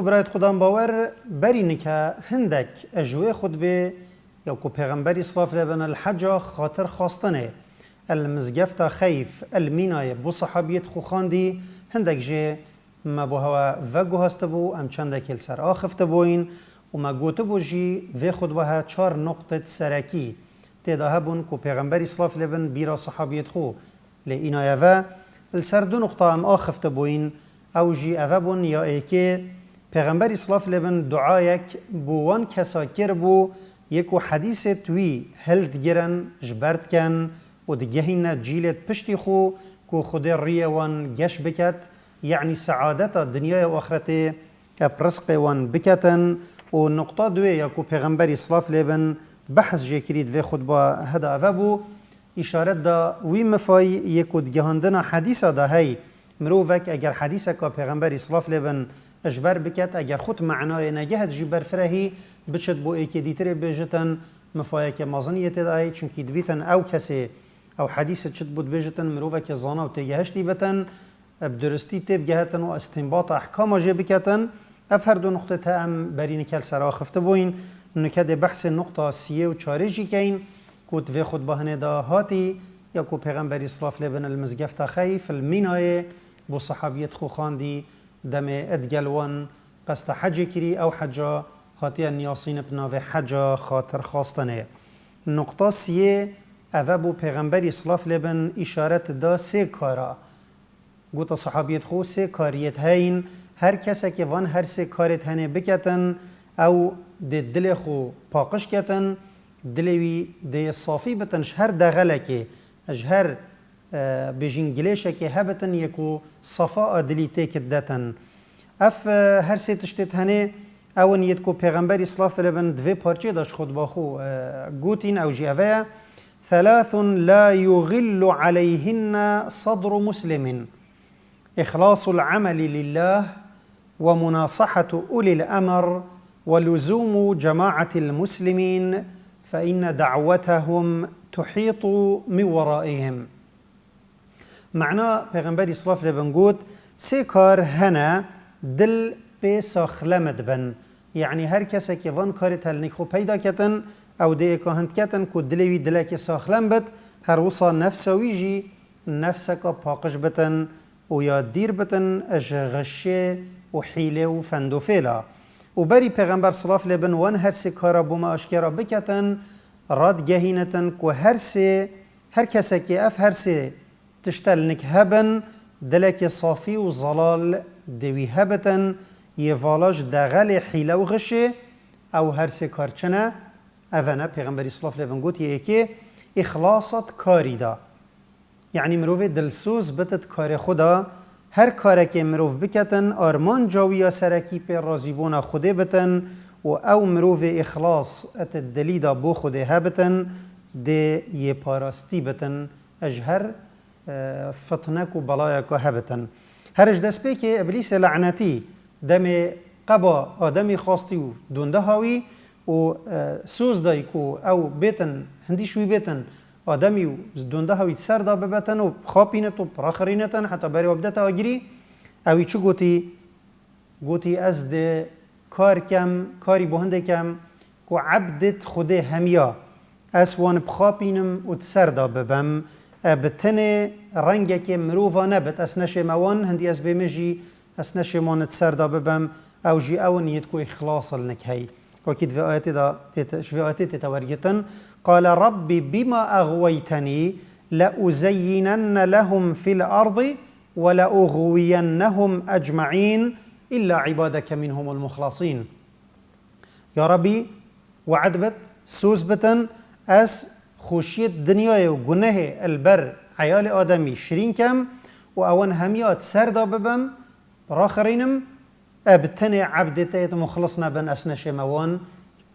برایت خودم باور برینه که هندک اجوه خود به یا کو پیغمبری صلاف لبن الحج خاطر خواستنه المزگفت خیف المینای بو صحابیت خو خاندی هندک جه ما بو هوا وگو هست بو ام چند کل سر آخفت بوین و ما گوته بو جی و خود بها 4 نقطه سرکی تیدا هبون کو پیغمبری صلاف لبن بیرا صحابیت خو لینای و السر 2 نقطه ام آخفت بوین او جی اوابون یا ایکه پیغمبر اسلاف لبن دعایک بوان کسا کر بو یکو حدیث توی هلد گرن جبرد کن و دگهین جیلت پشتی خو کو خود ریه وان گش بکت یعنی سعادت دنیای و آخرت اپرسق وان بکتن و نقطه دوی یکو پیغمبر اسلاف لبن بحث جه کرید و خود با هدا اوابو اشارت دا وی مفای یکو دگهاندن حدیث دا هی مروفک اگر حدیث که پیغمبر اسلاف لبن اجبر بکت اگر خود معنای نگهد جبر فرهی بچت بو ایکی دیتر بیجتن مفایک مازنیت دای چونکی دویتن او کسی او حدیث چت بود بیجتن مروفک زانا و تگهشتی بتن بدرستی تیب گهتن و استنباط احکام جه بکتن اف هر 2 نقطه تام برین کل سرا خفته بوین نکده بحث نقطه 3 و 4 جی کین کود و خود بهنه دا هاتی یا کو پیغمبر اسلاف لبن المزگفت خیف المینای بو صحابیت خو خاندی دم ادگلوان قصد حج کری او حجا هاتی نیاسین بناو حجا خاطر خواستنه نقطه 3 اوه بو پیغمبر اسلاف لبن اشارت دا 3 کارا گوتا صحابیت خو 3 کاریت هین هر کسی که وان هر 3 کاریت هنه بکتن او ده دل خو پاقش کتن دلوی ده صافی بتنش هر دغله که اجهر بیجین گلیشه که هبتن یکو صفاء دلی تکت دتن اف هر 3 تشتت هنه اون یت کو پیغمبر اسلاف لبن دو پارچه داشت خود با خو گوتین او جیوه 3 لا يغل عليهن صدر مسلم إخلاص العمل لله ومناصحة أولي الأمر ولزوم جماعة المسلمين فإن دعوتهم تحيط من ورائهم معنى پیغمبر اسلاف لبن گوت 3 کار هنه دل به ساخلمت بن یعنی هر کسی که وان کاری تلنیک خو پیدا کتن او ده اکاهند کتن که دلوی دلک ساخلم بد هر وصا نفسوی جی نفسکا پاقش بتن و یاد دیر بتن اج غشه و حیله و فندوفیلا و بری پیغمبر صلاف لبن وان هر 3 کارا بوما اشکرا بکتن راد گهینتن که هر کسی که اف هر 3 تشتلنك هبن دلك صافي وظلال دوي هبتن يفالاج دغل حيلة وغشه او هر 3 كارچنه اونا پیغمبر اسلاف لبن گوت یکی اخلاصت کاری دا یعنی مروف دلسوز بتت کار خدا هر کاری که مروف بکتن آرمان جاویا سرکی پر رازیبون خوده بتن و او مروف اخلاص ات دلی دا بو خوده هبتن ده یه پاراستی بتن اجهر فتنك و بلايك وهبتن هرج دست بي که ابلیس لعنتی دم قبا آدمی خواستی و دونده هاوی و سوز دای کو او بیتن هندی شوی بیتن آدمی و دونده هاوی سر دا ببتن و خاپینت و پراخرینتن حتی بری وبدت آگیری اوی چو گوتی از ده کاری بهنده کم کو عبدت خوده همیا اسوان بخاپینم و سر دا ببم بتنه رنگه که مروفا نبت اس نشموان هندی از بمجی اس نشمانت سردا ببم او جی اون يدكو اخلاص النكهي وكيد في آياتي تتورجتن قال ربي بما أغويتني لأزينن لهم في الأرض ولأغوينهم أجمعين إلا عبادك منهم المخلصين يا ربي وعدبت سوزبتن اس خوشیت دنیای و گناه البر عیال آدمی شرین کم و اون همیات سردا ببم راخرینم ابتنی عبدتیت مخلص نبن اسنش موان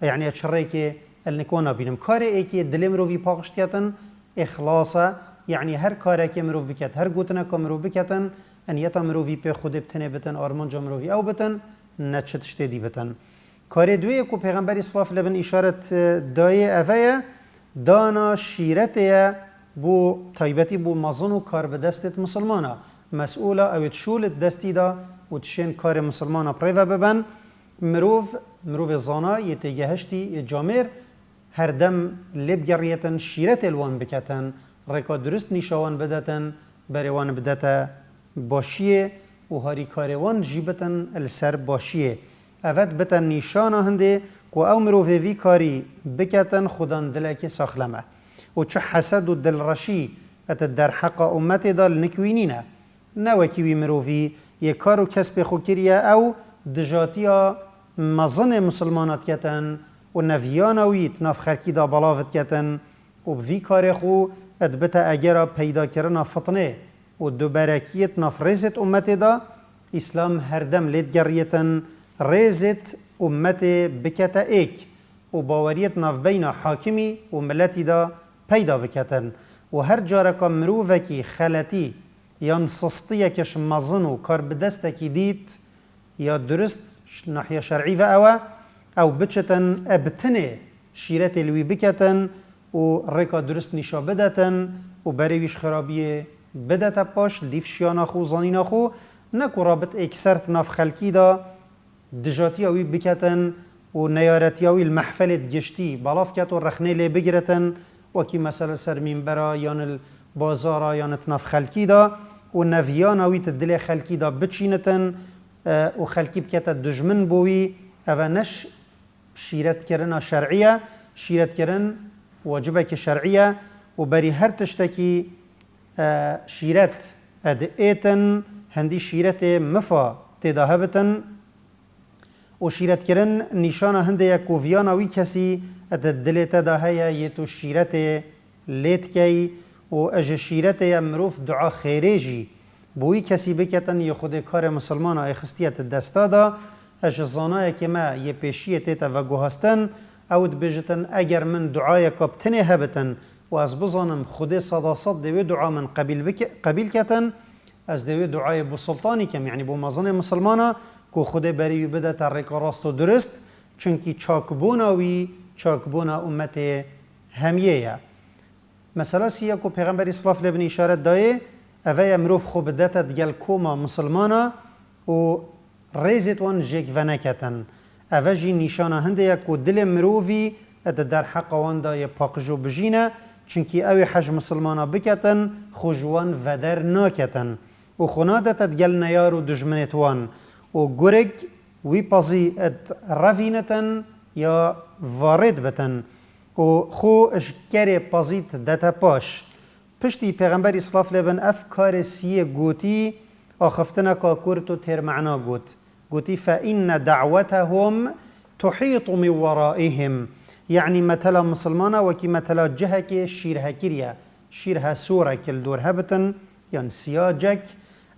یعنی اتشره که النکوانا بینم کاری ای که دلی مروفی پاقشت کتن اخلاصه یعنی هر کاری که مروف بکت هر گوتنه که مروف بکتن انیتا مروفی پی خود بتنه بتن آرمان جا مروفی او بتن نچتشتی دی بتن کاری دوی که پیغمبر اسلاف لبن اشارت دای اوه دانا شیرته بو تایبتی بو مزن و کار به دستت مسلمانه مسئولا او تشول دستی دا و تشین کار مسلمان پریو ببن مروف زانا یتگهشتی جامر هر دم لب گریتن شیرت الوان بکتن رکا درست نیشوان بدتن بریوان بدتا باشیه و هاری کاروان جیبتن السر باشیه اوت بتن نیشانا هنده که او مروفی کاری بکتن خودان دلکی ساخلمه و چه حسد و دلرشی ات در حق امت دال نکوینینه نوکیوی مروفی یک کارو کسب خوکریه او دجاتیا مزن مسلمانات کتن و نویانویت ناف خرکی دا بلاوت کتن و بوی کار خو ادبتا اگر پیدا کرنا فطنه و دو برکیت ناف ریزت امت دا اسلام هر دم لید گریتن ریزت امت بکتا ایک و باوریت ناف بین حاکمی و ملتی دا پیدا بکتن و هر جارکا مروفکی خلطی یا سسطیه کش مزن و کار بدستکی دیت یا درست ناحیه شرعی و او بچتن ابتنه شیرت الوی بکتن و رکا درست نشا بدتن و بریویش خرابیه بدت پاش لیف شیانا خو زانینا خو نکو رابط اکسرت ناف خلکی دا دجاتی اوی بکتن و نیارتی اوی المحفلت گشتی بلاف کت و رخنه لی بگرتن وکی مثلا سر منبرا یان البازارا یان تناف خلکی دا و نویان اوی تدل خلکی دا بچینتن و خلکی بکت دجمن بوی او نش شیرت کرنا شرعیه شیرت کرن واجبه که شرعیه و بری هر تشتکی شیرت اد ایتن هندی شیرت مفا تداهبتن و شیرت کرن نشانه هنده یک ویانا وی کسی اد دل تداهیه یه تو شیرت لیت کی و اج شیرت مروف دعا خیریجی بوی کسی بکتن یه خود کار مسلمان اخستیت دستا دا اج زانای که ما یه پیشیه تیتا و گوهستن اود بجتن اگر من دعای کبتنه هبتن و از بزانم خود صداصد دوی دعا من قبیل کتن از دوی دعای بو سلطانی کم یعنی بو مزن مسلمانا که خود بریوی بده ترک راست و درست چونکی چاکبوناوی چاکبونا امت همیه مثلا سیه که پیغمبر اسلاف لبن اشارت دایه اوه امروف خوب دتا دگل کوما مسلمانا و ریزت وان جیک و نکتن اوه جی نشانه هنده یک و دل مروفی اد در حق وان دای پاقجو بجینه چونکی اوی حج مسلمانا بکتن خوشوان و در ناکتن و خونادت دگل نیار و دجمنت وان و گرگ وی پازی اد روینتن یا وارد بتن و خو اشکر پازیت دتا پاش پشتی پیغمبر اسلاف لبن افکار سیه گوتی آخفتنا که کرتو تیر معنا گوتی فإن دعوتهم تحيط من ورائهم يعني مثلا مسلمانا وكي مثلا جهك شيرها كريا شيرها سورة كل دور هبتن يعني سياجك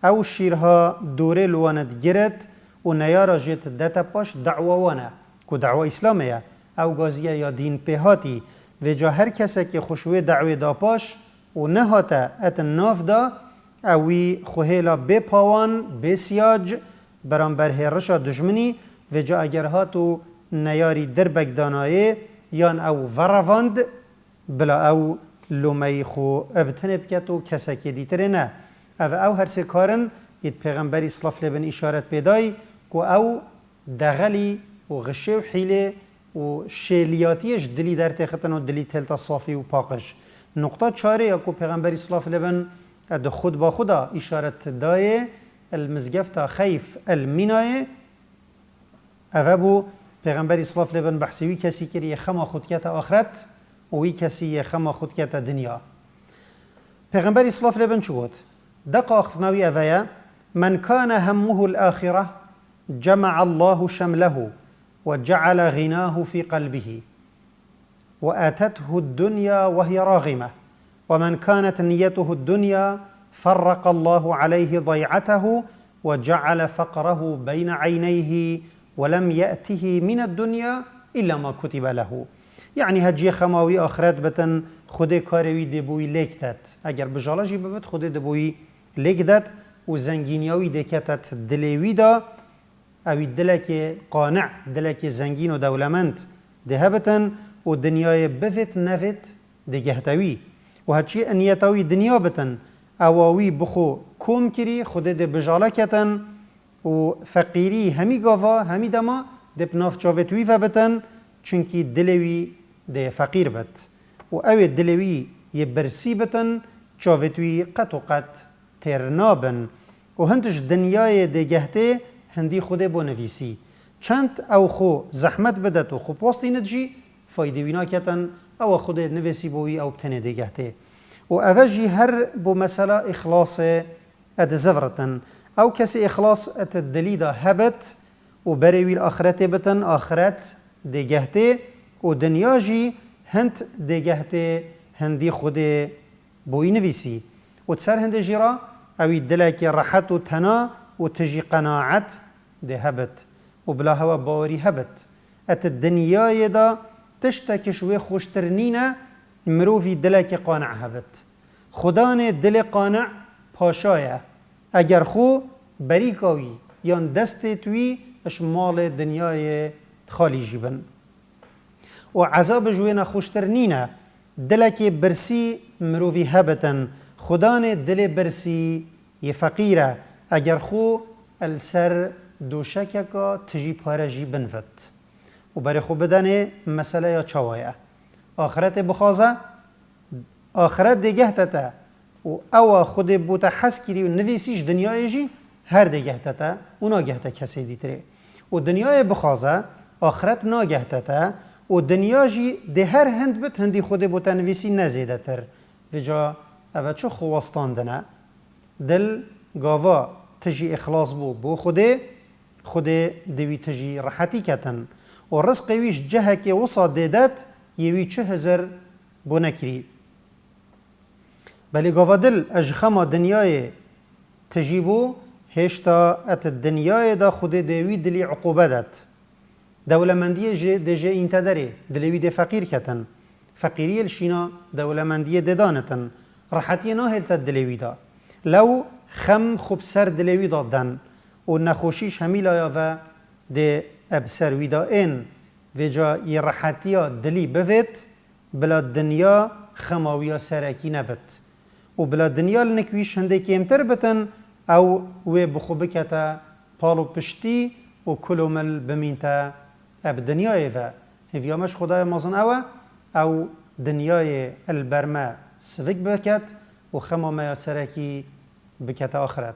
او شيرها دور الواند جرت ونيارا جيت داتا باش دعوة وانا كو دعوة اسلامية او غازية يا دين بهاتي وجا هر کسی که خوشوی دعوی دا پاش و نهاتا ات ناف دا اوی خوهیلا بپاوان بسیاج برانبر هرشا دجمنی وجا اگر هاتو نیاری دربک دانایه یان او ورواند بلا او لومی خو ابتنه بکتو کسی که دیتره نه او هر سه کارن اید پیغمبری صلاف لبن اشارت پیدای که او دغلی و غشه و حیله و شیلیاتیش دلی در تختن و دلی تلتا صافی و پاکش نقطه چاره یا که پیغمبری صلاف لبن اد خود با خدا اشارت دایه المزگفت خیف المینای اوه بو پیغمبری صلاف لبن بحثی کسی که یه خما خود کت آخرت و وی کسی یه خما خود کت دنیا پیغمبری صلاف لبن چو بود دقا اخفناوی اوه من کان همه الآخرة جمع الله شمله وجعل غناه في قلبه وآتته الدنيا وهي راغمة ومن كانت نيته الدنيا فرق الله عليه ضيعته وجعل فقره بين عينيه ولم يأته من الدنيا إلا ما كتب له يعني هجي خماوي آخرت بتن خود کاروی دبوی لیکتت اگر بجالاجی ببت خود دبوی لیکتت و زنگینیاوی دکتت دلیوی دا اوی دلک قانع دلک زنگین و دولمند دهبتن و دنیای بفت نفت دگهتوی و هرچی انیتاوی دنیا بتن اواوی بخو کوم کری خود ده بجاله کتن و فقیری همی گاوا همی دما ده بناف چاوتوی و بتن چونکی دلوی ده فقیر بد و اوی دلوی یه برسی بتن چاوتوی قط و قط ترنابن و هندش دنیای ده گهته هندی خود بو نویسی چند او خو زحمت بدت و خو پاستی ندجی فایده وینا کتن او خود نویسی بوی او بتنه ده گهته و اوجی هر بو مسئله اخلاص اد زفرتن او کسی اخلاص ات دلیدا هبت و بروی الاخرت بتن آخرت ده گهته و دنیا جی هند ده گهته هندی خود بوی نویسی و تسر هند جیرا اوی دلکی راحت و تنا و تجی قناعت ده هبت و بلا هوا باوری هبت ات الدنیای دا تشتکش و خوشترنینه مروفی دلکی قانع هبت خدان دل قانع پاشایه اگر خو بریکاوی یا دست توی اش مال دنیای خالی جیبن و عذاب جوینا خوشترنینه دلکی برسی مروفی هبتن خدان دل برسی یه فقیره اگر خو السر دوشکه که تجی پارجی بنفت و برای خو بدن مسئله یا چوایه آخرت بخوازه آخرت دیگه تتا و او خود بوتا حس کری و نویسیش دنیای جی هر دیگه تتا و ناگه تا کسی دیتره و دنیای بخوازه آخرت ناگه تتا و دنیا جی ده هر هند بت هندی خود بوتا نویسی نزیده تر و جا اوه چو خواستاندنه دل گاوا تجی اخلاص بو خود دوی تجی راحتی کتن و رزق ویش جهه که وصا دیدت یوی 4000 بو نکری بلی گاوا دل اجخما دنیای تجیبو هشتا ات دنیای دا خود دوی دلی عقوبه داد دولمندی ده جه این تدره دلوی ده فقیر کتن فقیری الشینا دولمندی ده دانتن راحتی ناهل تا دلوی دا لو خم خوب سر دلوی دادن و نخوشیش همیلا یا و ده ابسر ویدا این و جا یه راحتی دلی بوید بلا دنیا خماویا سرکی نبت و بلا دنیا لنکویش هنده کمتر بتن او و بخوبه کتا پالو پشتی و کلو مل بمینتا اب دنیای و هفیامش خدای مازن او دنیای البرمه سوک بکت و خمامه سرکی بکت آخرت